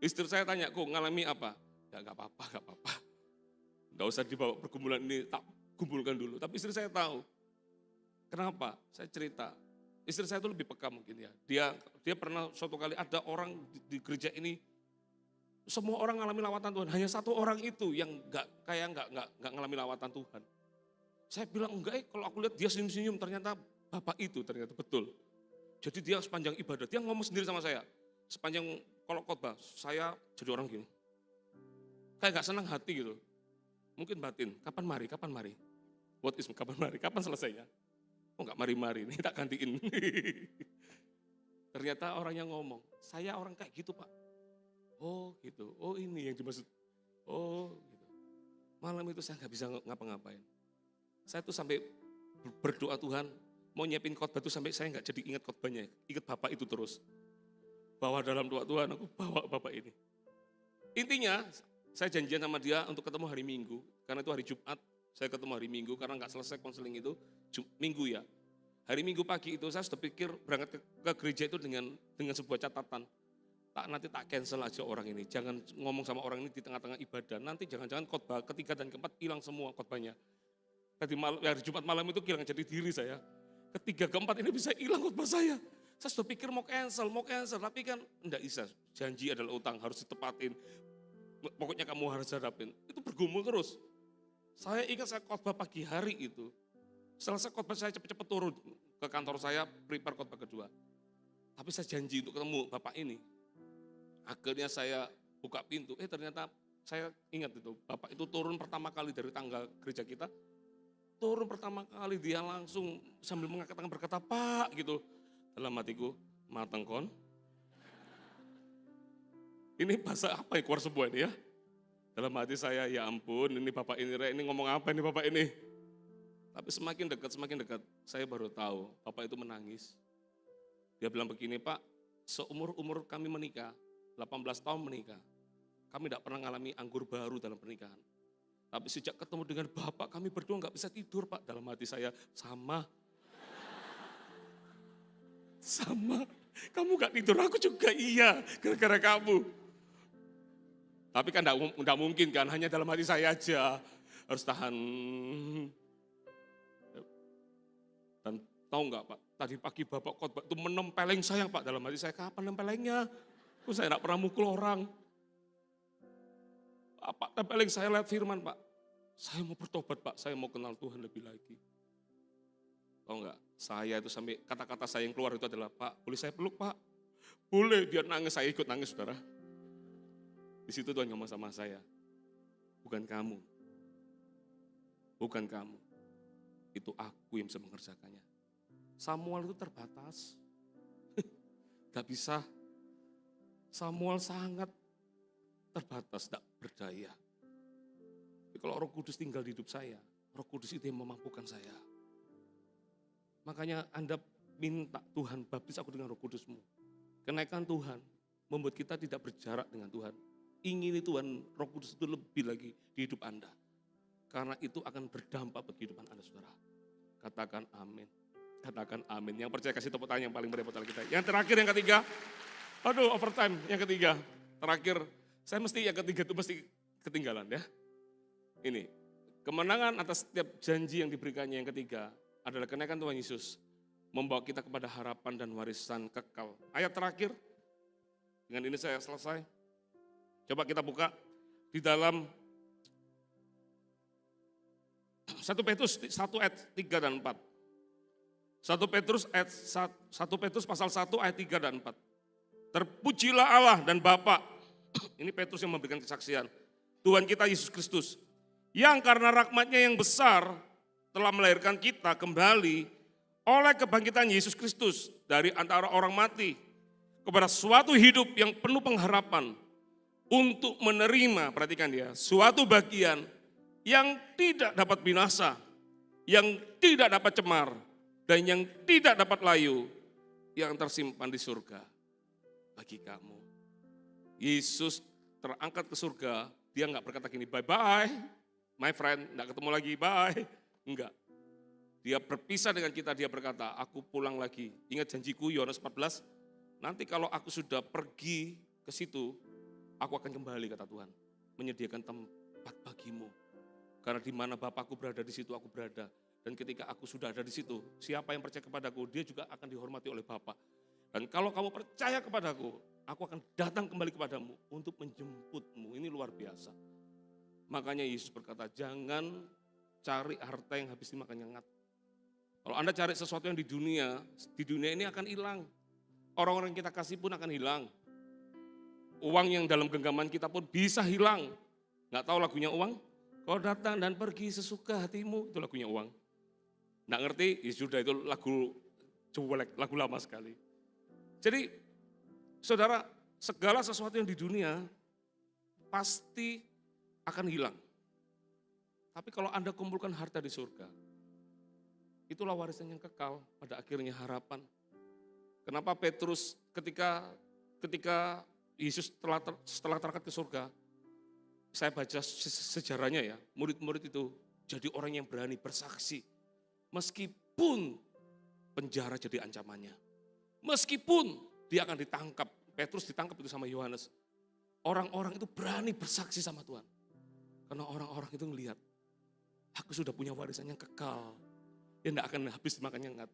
Istri saya tanya, kok ngalami apa? Ya gak apa-apa. Gak usah dibawa pergumulan ini, tak kumpulkan dulu. Tapi istri saya tahu. Kenapa? Saya cerita. Istri saya itu lebih peka mungkin ya. Dia pernah suatu kali ada orang di gereja ini, semua orang ngalami lawatan Tuhan. Hanya satu orang itu yang nggak ngalami lawatan Tuhan. Saya bilang enggak, kalau aku lihat dia senyum-senyum, ternyata bapak itu ternyata betul. Jadi dia sepanjang ibadah, dia ngomong sendiri sama saya. Sepanjang kalau khotbah, saya jadi orang gini. Kayak gak senang hati gitu. Mungkin batin, kapan mari? What is kapan mari? Kapan selesainya? Oh enggak mari-mari, ini tak gantiin. Ternyata orangnya ngomong, saya orang kayak gitu Pak. Oh gitu, oh ini yang dimaksud. Oh gitu. Malam itu saya gak bisa ngapa-ngapain. Saya tuh sampai berdoa Tuhan, mau nyiapin khotbah tuh sampai saya gak jadi ingat khotbahnya, ingat Bapak itu terus. bawa dalam doa Tuhan, aku bawa Bapak ini. Intinya, saya janjian sama dia untuk ketemu hari Minggu, karena itu hari Jumat, saya ketemu hari Minggu, karena nggak selesai konseling itu, Minggu ya. Hari Minggu pagi itu saya sudah pikir berangkat ke gereja itu dengan sebuah catatan. Nanti tak cancel aja orang ini, jangan ngomong sama orang ini di tengah-tengah ibadah, nanti jangan-jangan khotbah ketiga dan keempat hilang semua khotbahnya. Tadi hari Jumat malam itu hilang jadi diri saya. Ketiga keempat ini bisa hilang khotbah saya. Saya sudah pikir mau cancel, tapi kan enggak bisa. Janji adalah utang, harus ditepatin. Pokoknya kamu harus hadapin. Itu bergumul terus. Saya ingat saya khotbah pagi hari itu. Selesai khotbah saya cepat-cepat turun ke kantor saya, prepare khotbah kedua. Tapi saya janji untuk ketemu Bapak ini. Akhirnya saya buka pintu, ternyata saya ingat itu, Bapak itu turun pertama kali dari tangga gereja kita, turun pertama kali dia langsung sambil mengangkat tangan berkata, Pak gitu. Dalam hatiku, mateng kon. Ini bahasa apa yang keluar sebuah ini ya? Dalam hati saya, ya ampun ini Bapak ini ngomong apa ini Bapak ini? Tapi semakin dekat, saya baru tahu Bapak itu menangis. Dia bilang begini, Pak, seumur-umur kami menikah, 18 tahun menikah, kami tidak pernah mengalami anggur baru dalam pernikahan. Tapi sejak ketemu dengan Bapak, kami berdua nggak bisa tidur, Pak. Dalam hati saya, sama. Kamu nggak tidur, aku juga iya, gara-gara kamu. Tapi kan nggak mungkin kan, hanya dalam hati saya aja, harus tahan. Dan tahu nggak Pak, tadi pagi Bapak khotbah itu menempeleng saya Pak, dalam hati saya, kapan nempelengnya? Saya tidak pernah mukul orang. Pak tempeleng saya lihat firman Pak. Saya mau bertobat Pak, saya mau kenal Tuhan lebih lagi. Tahu enggak, saya itu sampai kata-kata saya yang keluar itu adalah, Pak boleh saya peluk Pak? Boleh, dia nangis, saya ikut nangis saudara. Di situ Tuhan ngomong sama saya, bukan kamu. Itu aku yang bisa mengerjakannya. Samuel itu terbatas. Gak bisa. Samuel sangat terbatas, tidak berdaya. Tapi kalau Roh Kudus tinggal di hidup saya, Roh Kudus itu yang memampukan saya. Makanya Anda minta Tuhan, baptis aku dengan Roh Kudus-Mu. Kenaikan Tuhan membuat kita tidak berjarak dengan Tuhan. Ingini Tuhan, Roh Kudus itu lebih lagi di hidup Anda. Karena itu akan berdampak bagi kehidupan Anda, saudara. Katakan amin. Katakan amin. Yang percaya kasih tepuk tangan yang paling merepotkan kita. Yang terakhir, yang ketiga. Aduh, overtime yang ketiga. Terakhir, saya yang ketiga itu mesti ketinggalan ya. Ini, kemenangan atas setiap janji yang diberikannya yang ketiga adalah kenaikan Tuhan Yesus. Membawa kita kepada harapan dan warisan kekal. Ayat terakhir, dengan ini saya selesai. Coba kita buka di dalam 1 Petrus 1 ayat 3 dan 4. 1 Petrus pasal 1 ayat 3 dan 4. Terpujilah Allah dan Bapa, ini Petrus yang memberikan kesaksian, Tuhan kita Yesus Kristus, yang karena rahmat-Nya yang besar telah melahirkan kita kembali oleh kebangkitan Yesus Kristus dari antara orang mati kepada suatu hidup yang penuh pengharapan untuk menerima, perhatikan ya, suatu bagian yang tidak dapat binasa, yang tidak dapat cemar, dan yang tidak dapat layu, yang tersimpan di surga. Bagi kamu, Yesus terangkat ke surga, dia enggak berkata gini, bye-bye, my friend, enggak ketemu lagi, bye. Enggak. Dia berpisah dengan kita, dia berkata, aku pulang lagi. Ingat janjiku, Yohanes 14, nanti kalau aku sudah pergi ke situ, aku akan kembali, kata Tuhan, menyediakan tempat bagimu. Karena di mana Bapakku berada, di situ aku berada. Dan ketika aku sudah ada di situ, siapa yang percaya kepadaku, dia juga akan dihormati oleh Bapa. Dan kalau kamu percaya kepadaku, aku akan datang kembali kepadamu untuk menjemputmu. Ini luar biasa. Makanya Yesus berkata, jangan cari harta yang habis dimakan nyengat. Kalau Anda cari sesuatu yang di dunia ini akan hilang. Orang-orang yang kita kasih pun akan hilang. Uang yang dalam genggaman kita pun bisa hilang. Nggak tahu lagunya uang? Kau datang dan pergi sesuka hatimu, itu lagunya uang. Nggak ngerti? Ya sudah, itu lagu jelek, lagu lama sekali. Jadi, saudara, segala sesuatu yang di dunia pasti akan hilang. Tapi kalau Anda kumpulkan harta di surga, itulah warisan yang kekal, pada akhirnya harapan. Kenapa Petrus ketika ketika Yesus setelah terangkat ke surga, saya baca sejarahnya ya, murid-murid itu jadi orang yang berani bersaksi. Meskipun penjara jadi ancamannya. Meskipun dia akan ditangkap, Petrus ditangkap itu sama Yohanes. Orang-orang itu berani bersaksi sama Tuhan. Karena orang-orang itu melihat, aku sudah punya warisan yang kekal. Yang tidak akan habis dimakan nyengat.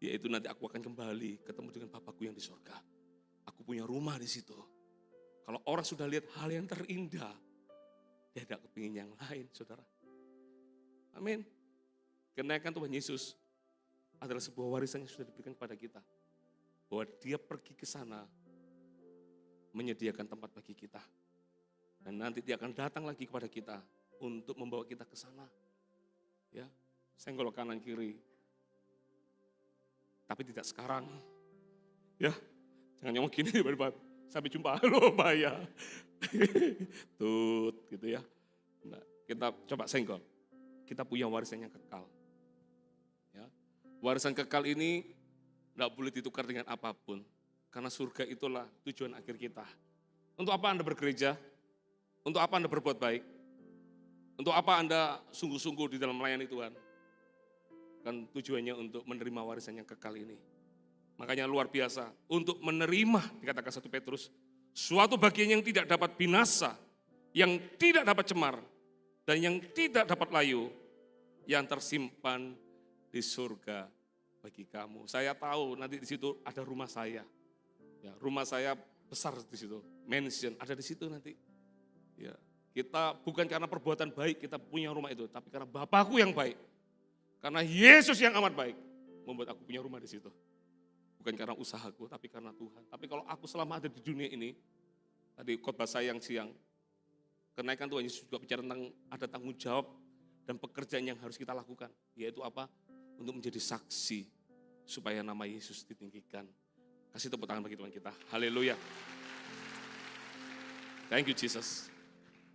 Yaitu nanti aku akan kembali ketemu dengan Bapakku yang di surga. Aku punya rumah di situ. Kalau orang sudah lihat hal yang terindah, dia tidak kepingin yang lain, saudara. Amin. Kenaikan Tuhan Yesus adalah sebuah warisan yang sudah diberikan kepada kita. Bahwa dia pergi ke sana, menyediakan tempat bagi kita. Dan nanti dia akan datang lagi kepada kita untuk membawa kita ke sana. Ya, senggol kanan kiri. Tapi tidak sekarang. Ya, jangan ngomong gini, sampai jumpa, halo Baya. Tut, gitu ya. Nah, kita coba senggol. Kita punya warisan yang kekal. Ya, warisan kekal ini tidak boleh ditukar dengan apapun. Karena surga itulah tujuan akhir kita. Untuk apa Anda bergereja? Untuk apa Anda berbuat baik? Untuk apa Anda sungguh-sungguh di dalam melayani Tuhan? Kan tujuannya untuk menerima warisan yang kekal ini. Makanya luar biasa. Untuk menerima, dikatakan 1 Petrus, suatu bagian yang tidak dapat binasa, yang tidak dapat cemar, dan yang tidak dapat layu, yang tersimpan di surga bagi kamu. Saya tahu nanti di situ ada rumah saya. Ya, rumah saya besar di situ, mansion ada di situ nanti. Ya, kita bukan karena perbuatan baik kita punya rumah itu, tapi karena Bapakku yang baik. Karena Yesus yang amat baik membuat aku punya rumah di situ. Bukan karena usahaku, tapi karena Tuhan. Tapi kalau aku selama ada di dunia ini, tadi khotbah saya yang siang, kenaikan Tuhan Yesus juga bicara tentang ada tanggung jawab dan pekerjaan yang harus kita lakukan. Yaitu apa? Untuk menjadi saksi supaya nama Yesus ditinggikan. Kasih tepuk tangan bagi Tuhan kita. Haleluya. Thank you Jesus.